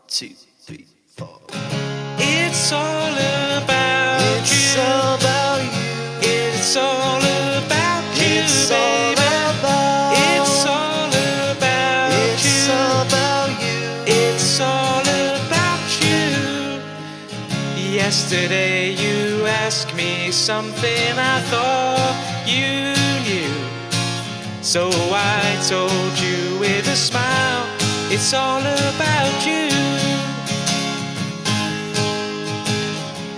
2, 3, 4. It's all about you. It's all about you. It's all about you, It's all baby. about. It's all about It's you. all about you. It's all about you. Yesterday you asked me something I thought you knew. So I told you with a smile, it's all about you.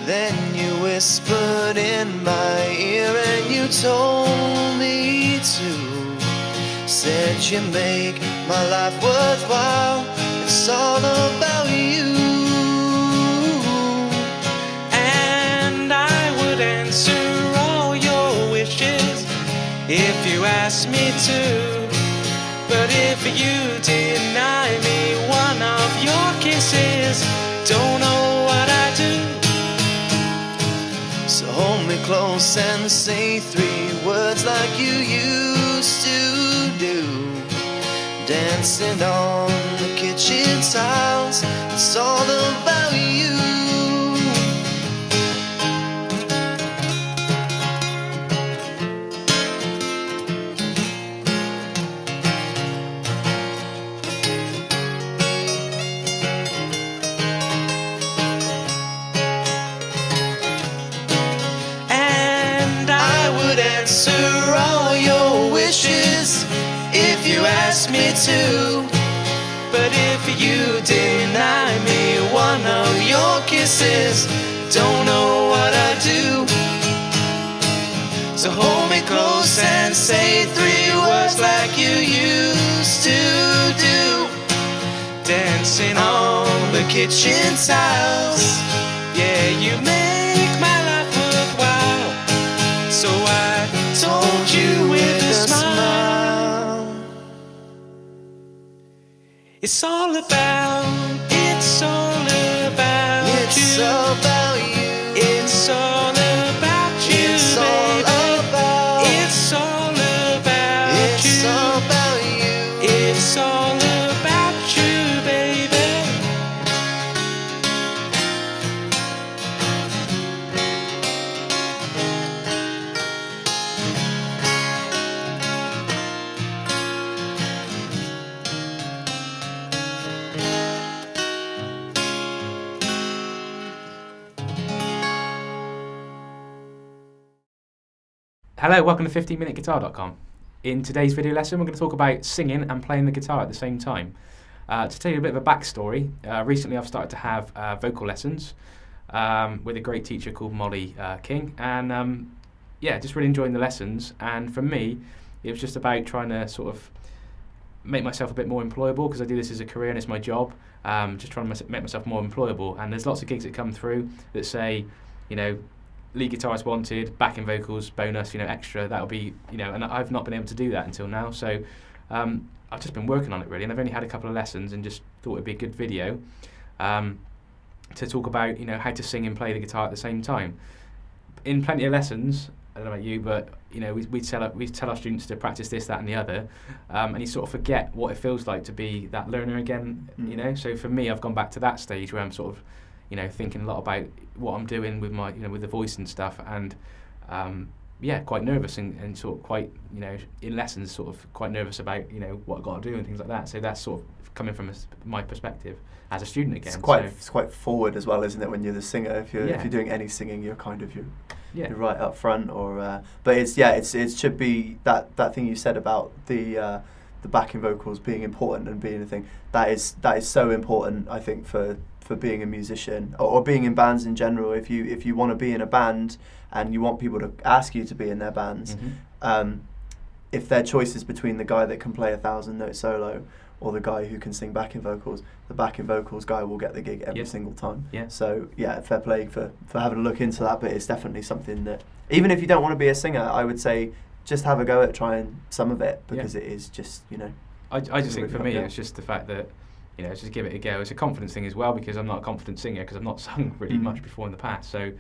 Then you whispered in my ear and you told me to. Said you make my life worthwhile. It's all about you. And I would answer all your wishes if you asked me to. But if you deny me one of your kisses, don't know what I do. So hold me close and say 3 words like you used to do. Dancing on the kitchen tiles, it's all about you. Answer all your wishes if you ask me to. But if you deny me one of your kisses, don't know what I do. So hold me close and say 3 words like you used to do. Dancing on the kitchen tiles, yeah, you make my life worthwhile. So I told you with a smile. It's all about you. It's all about you. It's all about you. It's all about you, It's all about. It's all about It's you. all about you. It's all about you, baby. Hello, welcome to 15minuteguitar.com. In today's video lesson, we're going to talk about singing and playing the guitar at the same time. To tell you a bit of a backstory, recently I've started to have vocal lessons with a great teacher called Molly King, and yeah, just really enjoying the lessons. And for me, it was just about trying to sort of make myself a bit more employable, because I do this as a career and it's my job. Just trying to make myself more employable. And there's lots of gigs that come through that say, you know, lead guitarist wanted, backing vocals, bonus, you know, extra, that'll be, you know, and I've not been able to do that until now. So I've just been working on it really, and I've only had a couple of lessons and just thought it'd be a good video to talk about, you know, how to sing and play the guitar at the same time. In plenty of lessons, I don't know about you, but you know, we tell our students to practice this, that and the other, and you sort of forget what it feels like to be that learner again, you know. So for me, I've gone back to that stage where I'm sort of, you know, thinking a lot about what I'm doing with my, you know, with the voice and stuff, and yeah, quite nervous and sort of quite, you know, in lessons, sort of quite nervous about, you know, what I've got to do and things like that. So that's sort of coming from my perspective as a student again. It's quite forward as well, isn't it? When you're the singer, if you're doing any singing, you're kind of you're right up front. Or but it should be that thing you said about the backing vocals being important and being a thing that is so important, I think, for being a musician or being in bands in general. If you want to be in a band and you want people to ask you to be in their bands, if their choice is between the guy that can play 1,000-note solo or the guy who can sing backing vocals, the backing vocals guy will get the gig every single time. So yeah, fair play for having a look into that. But it's definitely something that, even if you don't want to be a singer, I would say just have a go at trying some of it, because it is just, you know, I just think for me it's just the fact that, you know, just give it a go. It's a confidence thing as well, because I'm not a confident singer, because I've not sung really much before in the past. So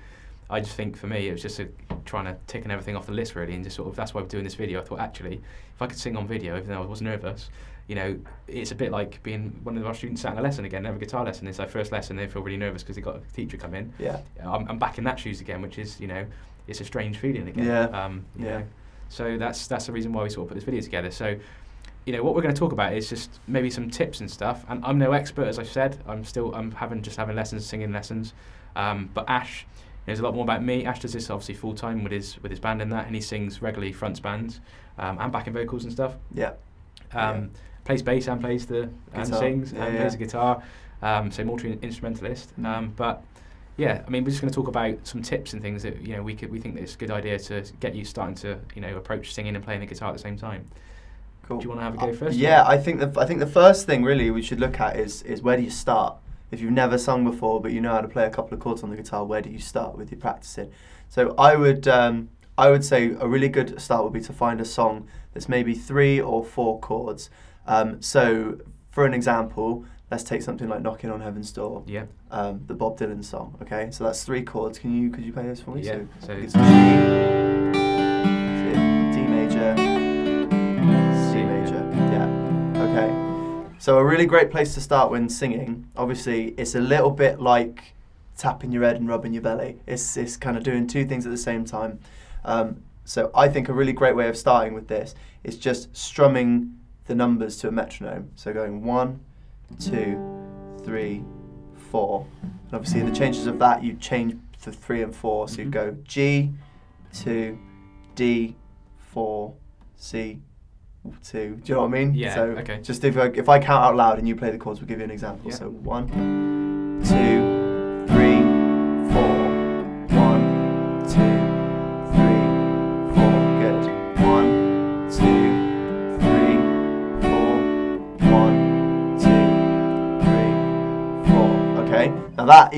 I just think for me it was just trying to tick everything off the list really, and just sort of that's why we're doing this video. I thought actually, if I could sing on video, even though I was nervous, you know, it's a bit like being one of our students sat in a lesson again, have a guitar lesson. It's their first lesson, they feel really nervous because they got a teacher come in. Yeah. I'm back in that shoes again, which is, you know, it's a strange feeling again. Yeah. You know, so that's the reason why we sort of put this video together. So, you know, what we're going to talk about is just maybe some tips and stuff. And I'm no expert, as I've said. I'm having lessons, singing lessons. But Ash knows a lot more about me. Ash does this obviously full time with his band and that, and he sings regularly fronts bands and backing vocals and stuff. Yeah. Plays bass and plays and sings and plays the guitar. So multi-instrumentalist. But yeah, I mean, we're just going to talk about some tips and things that, you know, we think that it's a good idea to get you starting to, you know, approach singing and playing the guitar at the same time. Cool. Do you want to have a go first? Yeah, I think the first thing really we should look at is where do you start? If you've never sung before but you know how to play a couple of chords on the guitar, where do you start with your practicing? So I would say a really good start would be to find a song that's maybe 3 or 4 chords. So for an example, let's take something like "Knocking on Heaven's Door." Yeah. The Bob Dylan song. Okay, so that's 3 chords. Could you play those for me? Yeah. So it's G, D major, C major. Yeah. Okay. So a really great place to start when singing. Obviously, it's a little bit like tapping your head and rubbing your belly. It's kind of doing 2 things at the same time. So I think a really great way of starting with this is just strumming the numbers to a metronome. So going 1, 2, 3, 4. And obviously in the changes of that you change to 3 and 4. So you go G, 2, D, 4, C, 2. Do you know what I mean? Yeah. So okay. Just if I count out loud and you play the chords, we'll give you an example. Yeah. So 1, 2, 3, 4. 1, 2, 3, 4. Good. 1, 2, 3, 4. 1, 2, 3, 4. Okay. Now that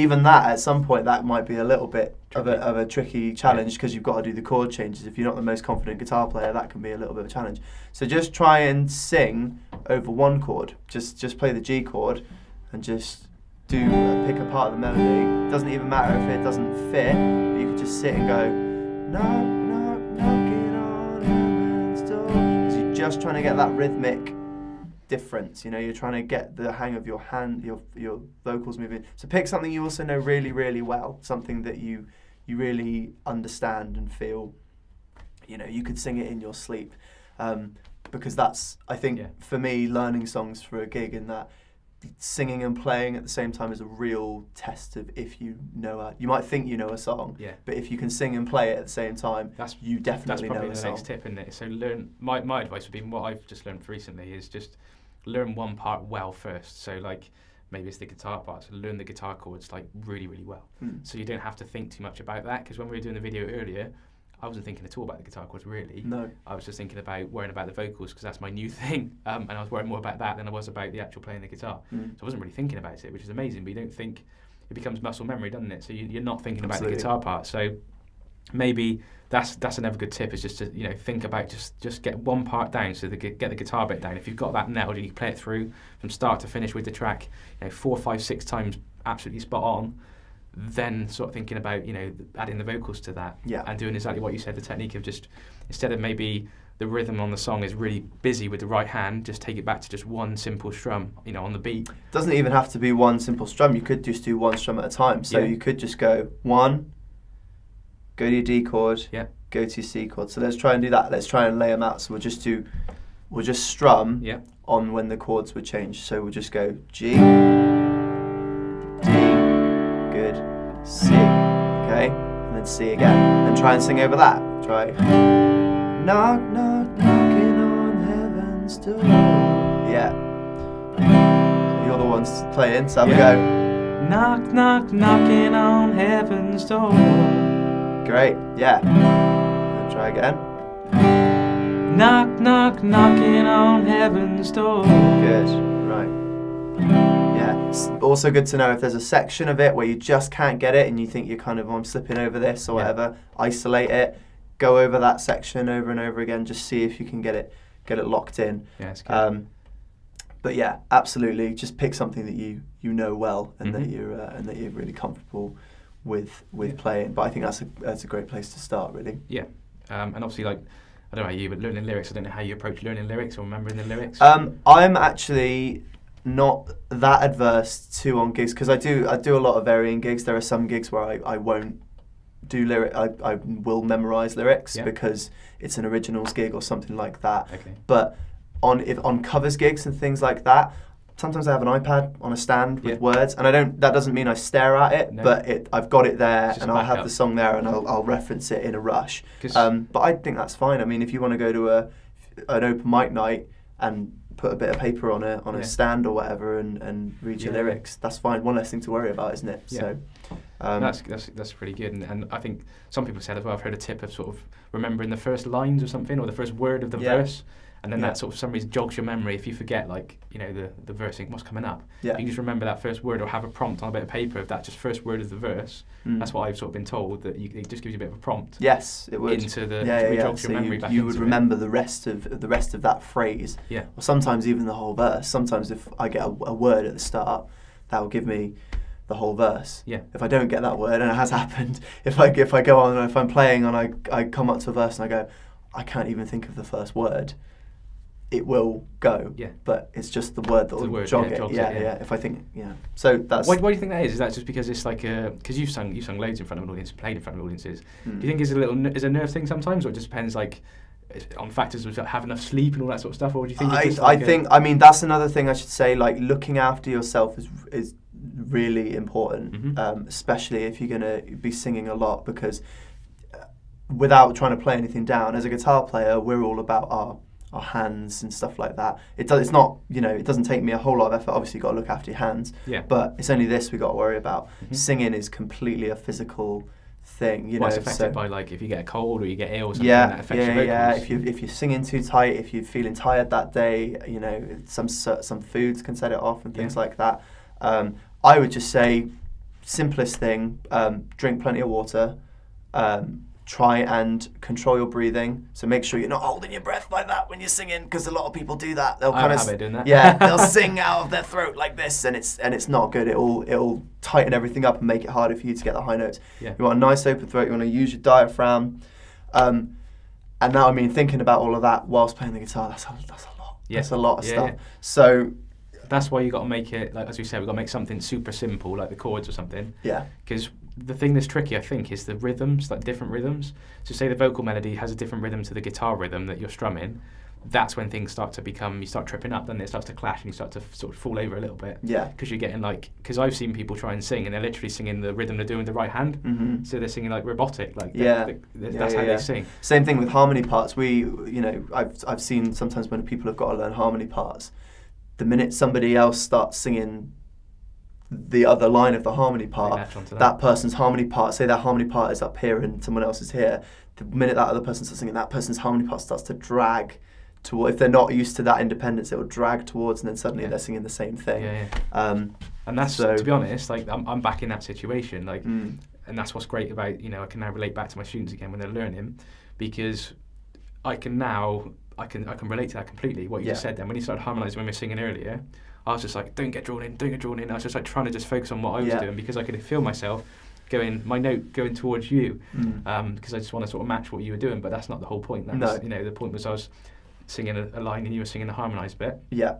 at some point that might be a little bit of a tricky challenge because you've got to do the chord changes. If you're not the most confident guitar player, that can be a little bit of a challenge. So just try and sing over 1 chord. Just play the G chord and just pick a part of the melody. It doesn't even matter if it doesn't fit, but you can just sit and go knock, knock, knocking on heaven's door, because you're just trying to get that rhythmic difference. You know, you're trying to get the hang of your hand, your vocals moving. So pick something you also know really, really well, something that you really understand and feel. You know, you could sing it in your sleep, because that's, I think, for me, learning songs for a gig, in that singing and playing at the same time is a real test of if you know you might think you know a song, but if you can sing and play it at the same time, you definitely know a song. That's probably the next tip, isn't it? So learn. My advice would be, what I've just learned recently is just learn one part well first. So like maybe it's the guitar part, so learn the guitar chords like really, really well. So you don't have to think too much about that, because when we were doing the video earlier, I wasn't thinking at all about the guitar chords really. No. I was just thinking about worrying about the vocals, because that's my new thing, and I was worrying more about that than I was about the actual playing the guitar. So I wasn't really thinking about it, which is amazing, but you don't think, it becomes muscle memory, doesn't it? So you're not thinking about the guitar part. So maybe that's another good tip, is just to, you know, think about just get one part down, so get the guitar bit down. If you've got that nailed, you can play it through from start to finish with the track, you know, 4, 5, 6 times absolutely spot on. Then sort of thinking about, you know, adding the vocals to that, and doing exactly what you said, the technique of just, instead of maybe the rhythm on the song is really busy with the right hand, just take it back to just one simple strum, you know, on the beat. Doesn't even have to be one simple strum. You could just do 1 strum at a time. So you could just go 1, go to your D chord, go to your C chord. So let's try and do that. Let's try and lay them out. So we'll just strum on when the chords would change. So we'll just go G, D, good, C, okay, and then C again, and try and sing over that. Try. Knock, knock, knocking on heaven's door. Yeah. So you're the ones playing, so have a go. Knock, knock, knocking on heaven's door. Great, yeah. And try again. Knock, knock, knocking on heaven's door. Good, right. Yeah, it's also good to know if there's a section of it where you just can't get it and you think you're kind of, I'm slipping over this or whatever, isolate it, go over that section over and over again, just see if you can get it locked in. Yeah, it's good. But yeah, absolutely, just pick something that you know well and that you're really comfortable with playing. But I think that's a great place to start, really. Yeah, and obviously, like, I don't know about you, but learning lyrics, I don't know how you approach learning lyrics or remembering the lyrics. I'm actually not that adverse to on gigs, because I do a lot of varying gigs. There are some gigs where I won't do lyric. I will memorize lyrics because it's an originals gig or something like that. Okay. But on covers gigs and things like that, sometimes I have an iPad on a stand with words, and that doesn't mean I stare at it, but I've got it there, and I'll have the song there, and I'll reference it in a rush. But I think that's fine. I mean, if you want to go to an open mic night and put a bit of paper on a stand or whatever and read your lyrics, that's fine. One less thing to worry about, isn't it? Yeah. So that's pretty good, and I think some people said as well, I've heard a tip of sort of remembering the first lines or something, or the first word of the verse, and then that sort of for some reason jogs your memory if you forget, like, you know, the verse, what's coming up. You can just remember that first word, or have a prompt on a bit of paper of that just first word of the verse. That's what I've sort of been told, that it just gives you a bit of a prompt. Yes, it would. Into the jogs your memory back. You would remember the rest of that phrase. Yeah. Or sometimes even the whole verse. Sometimes if I get a word at the start, that will give me the whole verse. Yeah. If I don't get that word, and it has happened, if I go on and if I'm playing and I come up to a verse and I go, I can't even think of the first word, it will go. Yeah. But it's just the word that will jog it. Yeah. If I think, So that's. Why do you think that is? Is that just because it's like because you've sung loads in front of an audience, played in front of audiences? Do you think it's a nerve thing sometimes, or it just depends like on factors of have enough sleep and all that sort of stuff, or do you think? I mean that's another thing I should say. Like, looking after yourself is really important, especially if you're gonna be singing a lot, because without trying to play anything down, as a guitar player, we're all about our hands and stuff like that. It's not, it doesn't take me a whole lot of effort. Obviously, you've got to look after your hands. Yeah. But it's only this we got to worry about. Singing is completely a physical thing. It's affected by, like, if you get a cold or you get ill or something, that affects your vocals. Yeah. If you're singing too tight, if you're feeling tired that day, some foods can set it off and things like that. I would just say, simplest thing, drink plenty of water. Try and control your breathing. So make sure you're not holding your breath like that when you're singing, because a lot of people do that. They'll kind of doing that. Yeah, they'll sing out of their throat like this, and it's not good. It'll tighten everything up and make it harder for you to get the high notes. Yeah. You want a nice open throat. You want to use your diaphragm. And now, I mean, thinking about all of that whilst playing the guitar, that's a lot. Yeah. That's a lot of stuff. Yeah. So that's why you got to make it, like, as we said, we've got to make something super simple, like the chords or something. Yeah. Because the thing that's tricky, I think, is the rhythms, like different rhythms. So say the vocal melody has a different rhythm to the guitar rhythm that you're strumming. That's when things start to become, you start tripping up, then it starts to clash and you start to sort of fall over a little bit. Yeah. Because you're getting because I've seen people try and sing and they're literally singing the rhythm they're doing with the right hand. Mm-hmm. So they're singing like robotic, like that's how they sing. Same thing with harmony parts. I've seen sometimes when people have got to learn harmony parts, the minute somebody else starts singing the other line of the harmony part, that person's harmony part, say their harmony part is up here and someone else is here, the minute that other person starts singing, that person's harmony part starts to drag toward, if they're not used to that independence, it will drag towards, and then suddenly they're singing the same thing. And that's, to be honest, like I'm back in that situation, like, and that's what's great about, I can now relate back to my students again when they're learning, because I can relate to that completely, what you just said then. When you started harmonising when we were singing earlier, I was just like, don't get drawn in. I was just like trying to just focus on what I was doing, because I could feel myself my note going towards you, because I just want to sort of match what you were doing, but that's not the whole point. The point was I was singing a line and you were singing a harmonised bit. Yeah.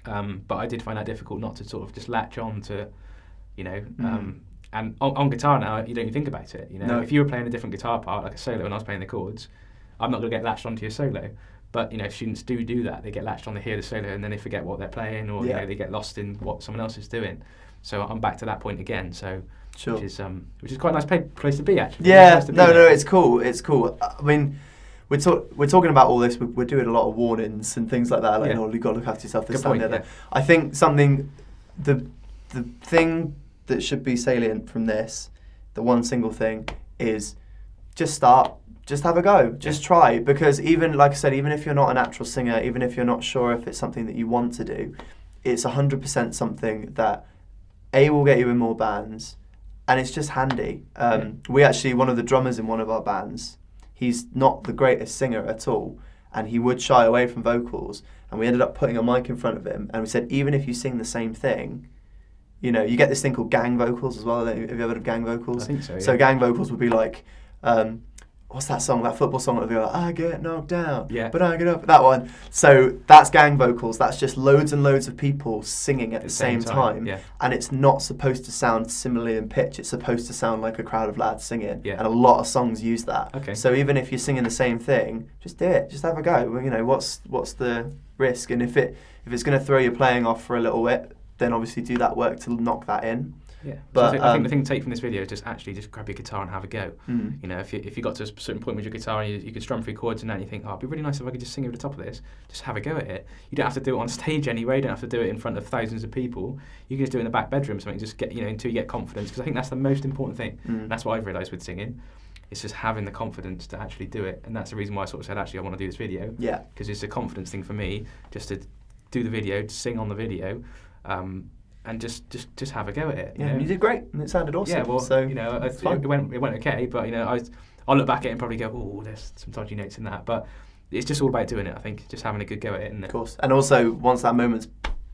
But I did find that difficult not to sort of just latch on to, and on guitar now, you don't even think about it. No. If you were playing a different guitar part, like a solo, and I was playing the chords, I'm not going to get latched onto your solo. But students do that. They get latched on to hear the solo and then they forget what they're playing, or they get lost in what someone else is doing. So I'm back to that point again. So sure. which is quite a nice place to be, actually. Yeah, it's cool. It's cool. I mean, we're talking about all this. We're doing a lot of warnings and things like that. Like, you've got to look after yourself. This, that, there. I think the thing that should be salient from this, the one single thing, is just start. Just have a go. Just try. Because even, like I said, even if you're not a natural singer, even if you're not sure if it's something that you want to do, it's 100% something that will get you in more bands, and it's just handy. We actually, one of the drummers in one of our bands, he's not the greatest singer at all, and he would shy away from vocals, and we ended up putting a mic in front of him, and we said, even if you sing the same thing, You know, you get this thing called gang vocals as well. Have you ever heard of gang vocals? I think so. Yeah. So gang vocals would be like, what's that song? That football song that they go, I get knocked down, but I get up. That one. So that's gang vocals. That's just loads and loads of people singing at the same time. Yeah. And it's not supposed to sound similarly in pitch. It's supposed to sound like a crowd of lads singing. Yeah. And a lot of songs use that. Okay. So even if you're singing the same thing, just do it. Just have a go. You know, what's the risk? And if it's going to throw your playing off for a little bit, then obviously do that work to knock that in. Yeah, but so I think the thing to take from this video is just grab your guitar and have a go. You know, if you got to a certain point with your guitar and you could strum 3 chords and then you think, oh, it'd be really nice if I could just sing over the top of this. Just have a go at it. You don't have to do it on stage anyway. You don't have to do it in front of thousands of people. You can just do it in the back bedroom. Something just get until you get confidence. Because I think that's the most important thing. And that's what I've realised with singing. It's just having the confidence to actually do it. And that's the reason why I sort of said, actually, I want to do this video. Yeah. Because it's a confidence thing for me, just to do the video, to sing on the video. And just have a go at it. You did great, and it sounded awesome. Yeah, well, so it went okay, but I'll look back at it and probably go, oh, there's some dodgy notes in that. But it's just all about doing it. I think just having a good go at it, isn't it? Of course, and also once that moment's,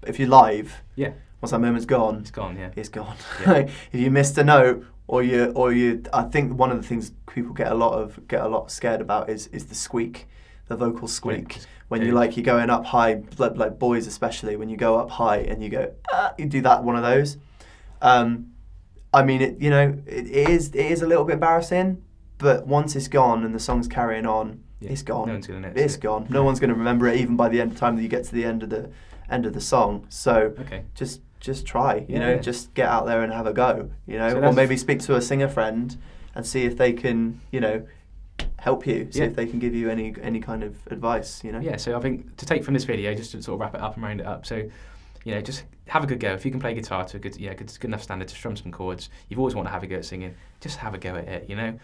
if you're live, once that moment's gone, it's gone. Yeah, it's gone. Yeah. If you missed a note, or you, I think one of the things people get a lot scared about is the squeak. The vocal squeak when you're going up high, like boys especially, when you go up high and you go, you do that one of those. I mean, it is a little bit embarrassing, but once it's gone and the song's carrying on, it's gone. No one's gonna notice. It's gone. No one's going to remember it even by the time that you get to the end of the song. So just try, just get out there and have a go, or maybe speak to a singer friend and see if they can, help you, see if they can give you any kind of advice, Yeah, so I think to take from this video, just to sort of wrap it up and round it up, so, just have a good go. If you can play guitar to a good enough standard to strum some chords, you've always want to have a go at singing, just have a go at it,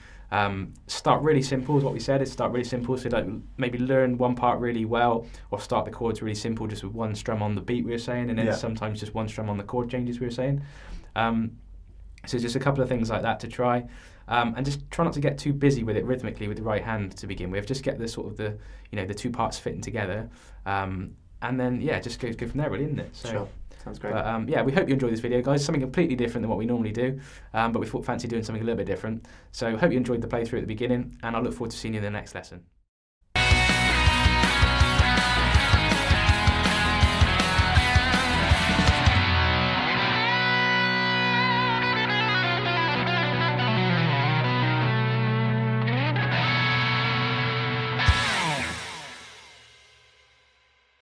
Start really simple, is what we said, is start really simple, so maybe learn one part really well, or start the chords really simple, just with one strum on the beat we were saying, and then sometimes just one strum on the chord changes we were saying. So just a couple of things like that to try. And just try not to get too busy with it rhythmically with the right hand to begin with. Just get the sort of the two parts fitting together, and then just go from there, really, isn't it? So, sure, sounds great. But we hope you enjoyed this video, guys. Something completely different than what we normally do, but we thought fancy doing something a little bit different. So hope you enjoyed the playthrough at the beginning, and I look forward to seeing you in the next lesson.